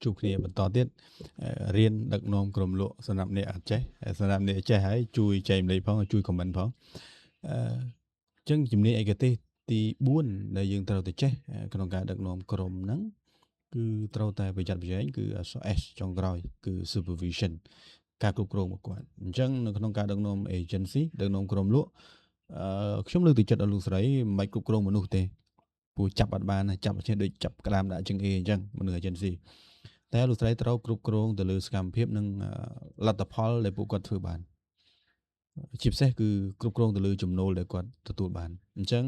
ជួបគ្នាបន្តទៀតរៀនដឹកនាំក្រុមលក់សម្រាប់អ្នកអត់ចេះសម្រាប់អ្នកចេះហើយជួយចែកម្លែកផងជួយ comment ផងអញ្ចឹងជំនាញឯកទេសទី4ដែលយើងត្រូវទៅចេះក្នុងការដឹកនាំក្រុមហ្នឹងគឺត្រូវតែប្រយ័ត្នប្រយែងគឺអក្សរ S ចុងក្រោយគឺ supervision ការគ្រប់គ្រងរបស់គាត់អញ្ចឹងនៅក្នុងការដឹកនាំ agency ដឹកនាំក្រុមលក់ខ្ញុំលើកទឹកចិត្តដល់លោកស្រីមិនបាច់គ្រប់គ្រងមនុស្សទេពូចាប់អត់បានចាប់ចេះដូចចាប់ក្តាមដាក់ជើងអេអញ្ចឹងមនុស្ស agency តែលោកស្រីត្រូវគ្រប់គ្រងទៅលើសកម្មភាពនិងលទ្ធផលដែលពួកគាត់ធ្វើបានជាពិសេសគឺគ្រប់គ្រងទៅលើចំណូលដែលគាត់ទទួលបានអញ្ចឹង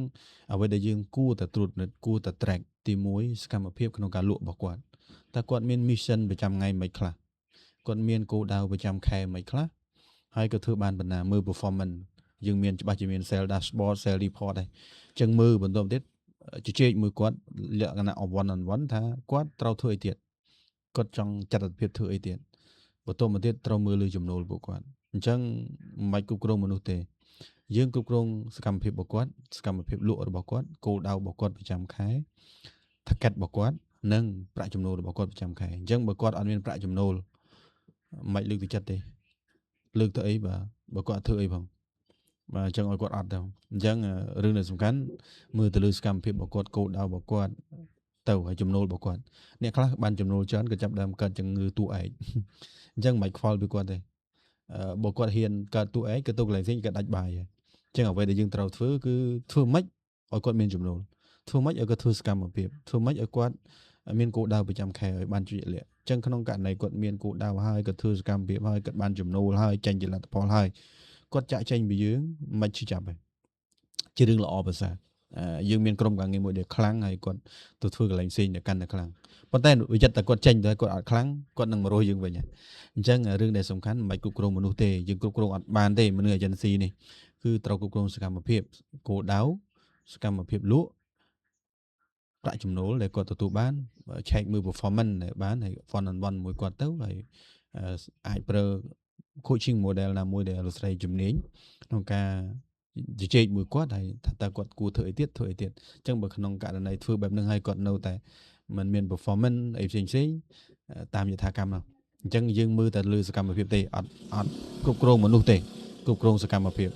អ្វីដែលយើងគួរតែត្រួតពិនិត្យគួរតែ track ទី1សកម្មភាពក្នុងការលក់របស់គាត់តើគាត់មាន mission ប្រចាំថ្ងៃមិនខ្លះគាត់មានគោលដៅប្រចាំខែមិនខ្លះហើយក៏ធ្វើបានប៉ុណ្ណាមើល performance យើងមានច្បាស់ជាមាន sales dashboard sales report ដែរអញ្ចឹងមើលបន្តទៀតជជែកមួយគាត់លក្ខណៈ one on one ថាគាត់ត្រូវធ្វើអីទៀតគាត់ចង់ចាត់អត្ថភាពធ្វើអីទៀតបន្តមកទៀតត្រូវមើលលើចំណូលពួកគាត់អញ្ចឹងមិនបាច់គ្រប់គ្រងមនុស្សទេយើងគ្រប់គ្រងសកម្មភាពរបស់គាត់សកម្មភាពលក់របស់គាត់គោលដៅរបស់គាត់ប្រចាំខែ target របស់គាត់និងប្រាក់ចំណូលរបស់គាត់ប្រចាំខែអញ្ចឹងបើគាត់អត់មានប្រាក់ចំណូលមិនលើកទឹកចិត្តទេលើកទៅអីបើគាត់ធ្វើអីផងបាទអញ្ចឹងឲ្យគាត់អត់ទៅអញ្ចឹងរឿងដែលសំខាន់មើលទៅលើសកម្មភាពរបស់គាត់គោលដៅរបស់គាត់ទៅហើយចំណូលរបស់គាត់អ្នកខ្លះបានចំណូលច្រើនក៏ចាប់ដើមកើតជំងឺតួឯកអញ្ចឹងមិនខ្វល់ពីគាត់ទេបើគាត់ហ៊ានកើតតួឯកក៏ទៅកន្លែងផ្សេងគាត់ដាច់បាយហើយអញ្ចឹងអ្វីដែលយើងត្រូវធ្វើគឺធ្វើម៉េចឲ្យគាត់មានចំណូលធ្វើម៉េចឲ្យគាត់ធ្វើសកម្មភាពធ្វើម៉េចឲ្យគាត់មានគោលដៅប្រចាំខែឲ្យបានជាក់លាក់អញ្ចឹងក្នុងករណីគាត់មានគោលដៅហើយគាត់ធ្វើសកម្មភាពហើយគាត់បានចំណូលហើយចាញ់ជាលទ្ធផលហើយគាត់ចាក់ចែងពីយើងមិនឈឺចាប់ទេជារឿងល្អប្រសើរយើងមានក្រុមការងារមួយដែលខ្លាំងហើយគាត់ទៅធ្វើកន្លែងផ្សេងដែលកាន់តែខ្លាំងប៉ុន្តែវិចិត្រតែគាត់ចេញទៅគាត់អត់ខ្លាំងគាត់នឹងមករស់យើងវិញអញ្ចឹងរឿងដែលសំខាន់មិនបាច់គ្រប់គ្រងមនុស្សទេយើងគ្រប់គ្រងអត់បានទេមនុស្ស agency នេះគឺត្រូវគ្រប់គ្រងសកម្មភាពគោលដៅសកម្មភាពលក់ប្រាក់ចំណូលដែលគាត់ទទួលបានឆែកមើល performance ដែលបានហើយ one on one មួយគាត់ទៅហើយអាចប្រើ coaching model ណាមួយដែលលោកស្រីជំនាញក្នុងការជជែកមួយគាត់ហើយថាតើគាត់គួរធ្វើអីទៀតអញ្ចឹងបើក្នុងករណីធ្វើបែបហ្នឹងហើយគាត់នៅតែមិនមាន performance អីផ្សេងតាមយថាកម្មនោះអញ្ចឹងយើងមើលតែលើសកម្មភាពទេអត់គ្រប់គ្រងមនុស្សទេគ្រប់គ្រងសកម្មភាព